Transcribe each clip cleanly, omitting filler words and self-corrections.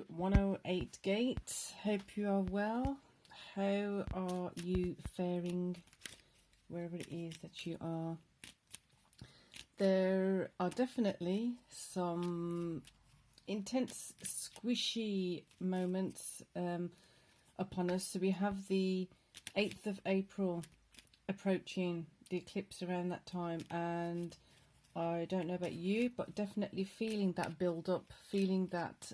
108 gate. Hope you are well. How are you faring wherever it is that you are? There are definitely some intense squishy moments upon us. So we have the 8th of April approaching, the eclipse around that time, and I don't know about you, but definitely feeling that build up, feeling that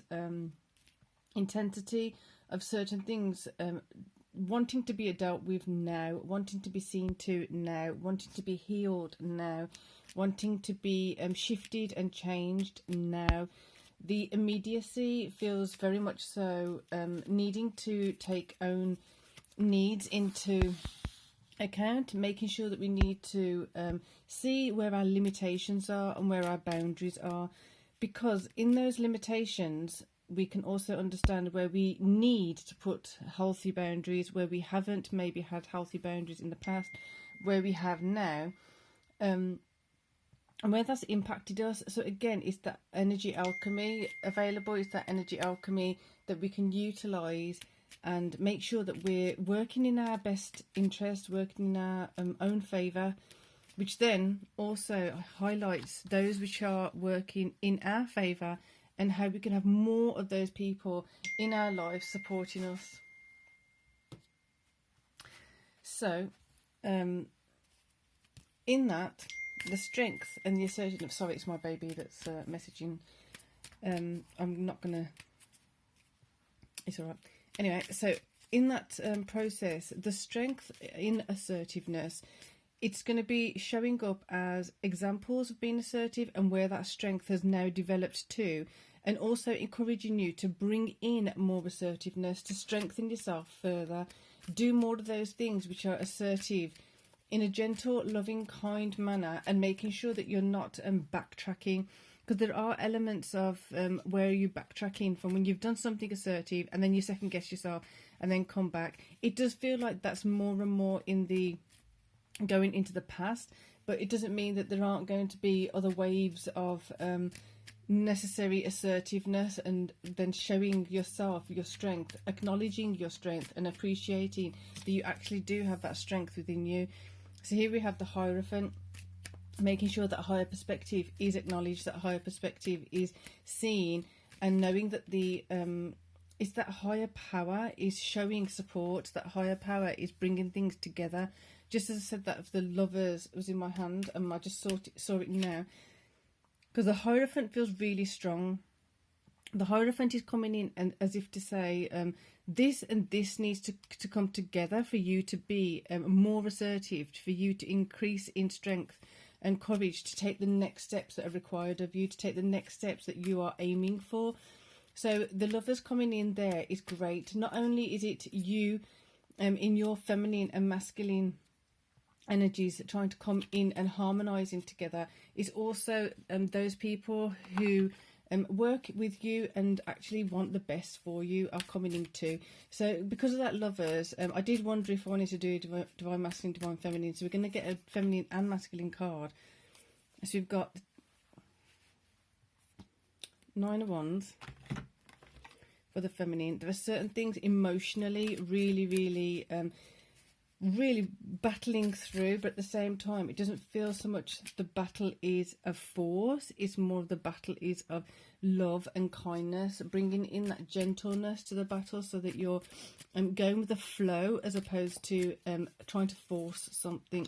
intensity of certain things, wanting to be dealt with now, wanting to be seen to now, wanting to be healed now, wanting to be shifted and changed now. The immediacy feels very much so needing to take own needs into account, making sure that we need to see where our limitations are and where our boundaries are, because in those limitations we can also understand where we need to put healthy boundaries, where we haven't maybe had healthy boundaries in the past, where we have now, and where that's impacted us. So again, it's that energy alchemy available, it's that energy alchemy that we can utilize and make sure that we're working in our best interest, working in our own favour, which then also highlights those which are working in our favour and how we can have more of those people in our life supporting us. So, in that, the strength and the assertiveness. Sorry, it's my baby that's messaging. I'm not going to... It's all right. Anyway, so in that process, the strength in assertiveness, it's going to be showing up as examples of being assertive and where that strength has now developed to, and also encouraging you to bring in more assertiveness, to strengthen yourself further, do more of those things which are assertive in a gentle, loving, kind manner, and making sure that you're not backtracking. Because there are elements of where you're backtracking from when you've done something assertive and then you second guess yourself and then come back. It does feel like that's more and more in the going into the past, but it doesn't mean that there aren't going to be other waves of necessary assertiveness, and then showing yourself your strength, acknowledging your strength and appreciating that you actually do have that strength within you. So here we have the Hierophant, making sure that higher perspective is acknowledged, that higher perspective is seen, and knowing that the it's that higher power is showing support, that higher power is bringing things together. Just as I said that of the Lovers was in my hand, and I just saw it now, because the Hierophant feels really strong. The Hierophant is coming in and as if to say, this and this needs to come together for you to be more assertive, for you to increase in strength and courage to take the next steps that are required of you, to take the next steps that you are aiming for. So the Lovers coming in there is great. Not only is it you in your feminine and masculine energies trying to come in and harmonizing together, it's also those people who work with you and actually want the best for you are coming in too. So because of that, Lovers, I did wonder if I wanted to do divine masculine, divine feminine. So we're going to get a feminine and masculine card. So we've got 9 of Wands for the feminine. There are certain things emotionally really battling through, but at the same time it doesn't feel so much the battle is of force, it's more of the battle is of love and kindness, bringing in that gentleness to the battle so that you're going with the flow as opposed to trying to force something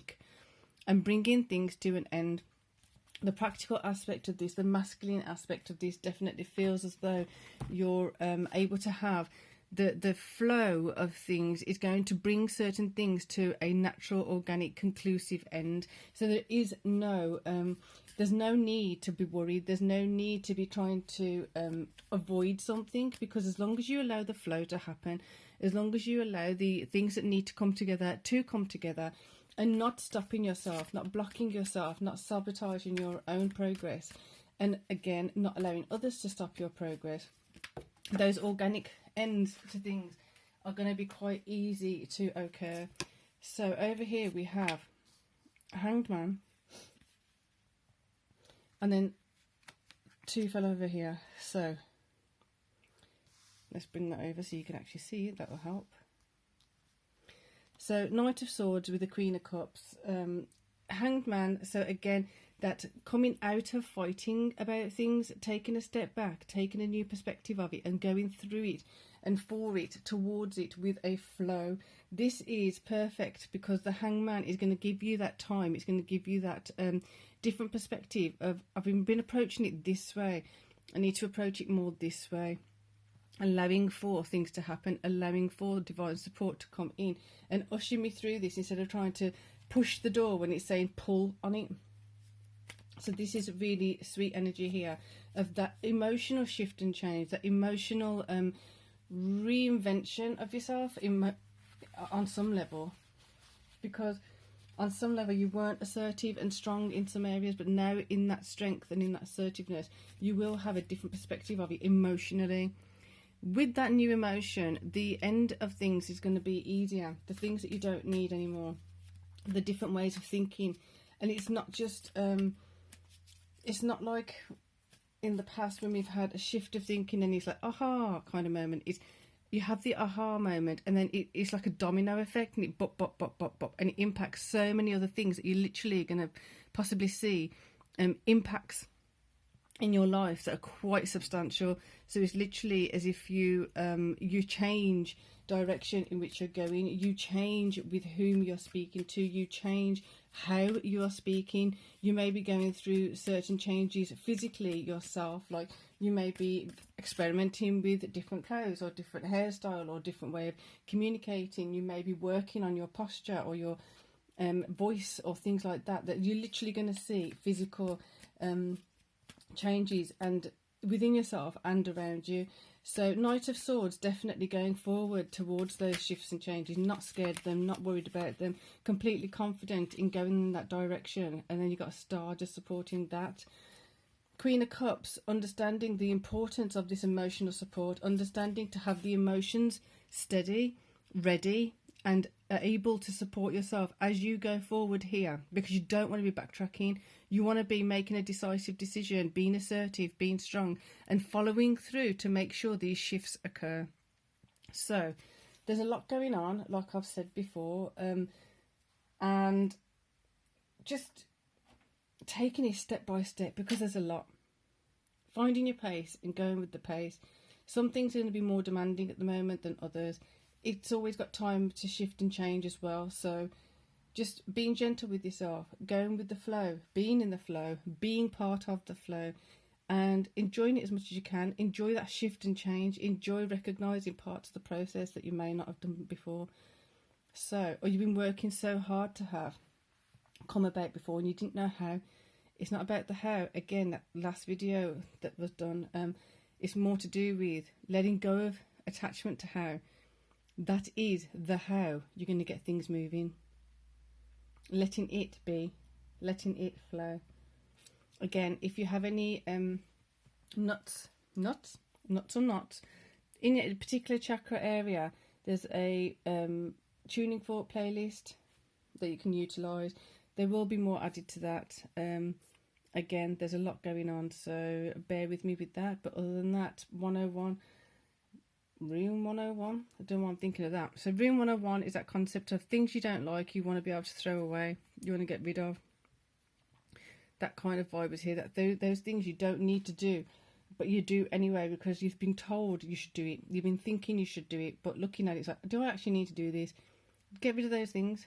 and bringing things to an end. The practical aspect of this, the masculine aspect of this, definitely feels as though you're able to have the flow of things is going to bring certain things to a natural, organic, conclusive end. So there is no, there's no need to be worried. There's no need to be trying to avoid something, because as long as you allow the flow to happen, as long as you allow the things that need to come together, and not stopping yourself, not blocking yourself, not sabotaging your own progress, and again, not allowing others to stop your progress, those organic ends to things are going to be quite easy to occur. So over here we have a Hanged Man, and then 2 fell over here. So Let's bring that over so you can actually see it. That will help. So Knight of Swords with the Queen of Cups. Hanged Man. So again, that coming out of fighting about things, taking a step back, taking a new perspective of it and going through it and for it, towards it with a flow. This is perfect because the Hangman is going to give you that time. It's going to give you that different perspective of, I've been approaching it this way. I need to approach it more this way. Allowing for things to happen, allowing for divine support to come in and usher me through this instead of trying to push the door when it's saying pull on it. So this is really sweet energy here of that emotional shift and change, that emotional reinvention of yourself on some level. Because on some level you weren't assertive and strong in some areas, but now in that strength and in that assertiveness, you will have a different perspective of it emotionally. With that new emotion, the end of things is going to be easier. The things that you don't need anymore, the different ways of thinking. And it's not just, it's not like in the past when we've had a shift of thinking and it's like, aha, kind of moment. It's, you have the aha moment and then it's like a domino effect and it bop, bop, bop, bop, bop. And it impacts so many other things that you're literally going to possibly see impacts in your life that are quite substantial. So it's literally as if you you change direction in which you're going, you change with whom you're speaking to, you change how you are speaking. You may be going through certain changes physically yourself, like you may be experimenting with different clothes or different hairstyle or different way of communicating. You may be working on your posture or your voice or things like that, that you're literally going to see physical changes and within yourself and around you. So Knight of Swords, definitely going forward towards those shifts and changes, not scared of them, not worried about them, completely confident in going in that direction. And then you've got a star just supporting that. Queen of Cups, understanding the importance of this emotional support, understanding to have the emotions steady, ready, and are able to support yourself as you go forward here, because you don't want to be backtracking. You want to be making a decisive decision, being assertive, being strong, and following through to make sure these shifts occur. So there's a lot going on, like I've said before, and just taking it step by step, because there's a lot. Finding your pace and going with the pace. Some things are going to be more demanding at the moment than others. It's always got time to shift and change as well. So just being gentle with yourself, going with the flow, being in the flow, being part of the flow, and enjoying it as much as you can. Enjoy that shift and change. Enjoy recognising parts of the process that you may not have done before. So, or you've been working so hard to have come about before and you didn't know how. It's not about the how. Again, that last video that was done, it's more to do with letting go of attachment to how. That is the how you're going to get things moving. Letting it be, letting it flow. Again, if you have any nuts or knots in a particular chakra area, there's a tuning fork playlist that you can utilise. There will be more added to that. Again, there's a lot going on, so bear with me with that. But other than that, 101, Room 101, I don't know why I'm thinking of that. So Room 101 is that concept of things you don't like, you want to be able to throw away, you want to get rid of. That kind of vibe is here, that those things you don't need to do, but you do anyway because you've been told you should do it. You've been thinking you should do it, but looking at it, it's like, do I actually need to do this? Get rid of those things.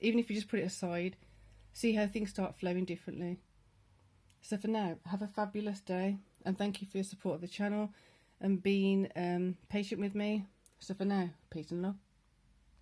Even if you just put it aside, see how things start flowing differently. So for now, have a fabulous day, and thank you for your support of the channel and being patient with me. So for now, peace and love.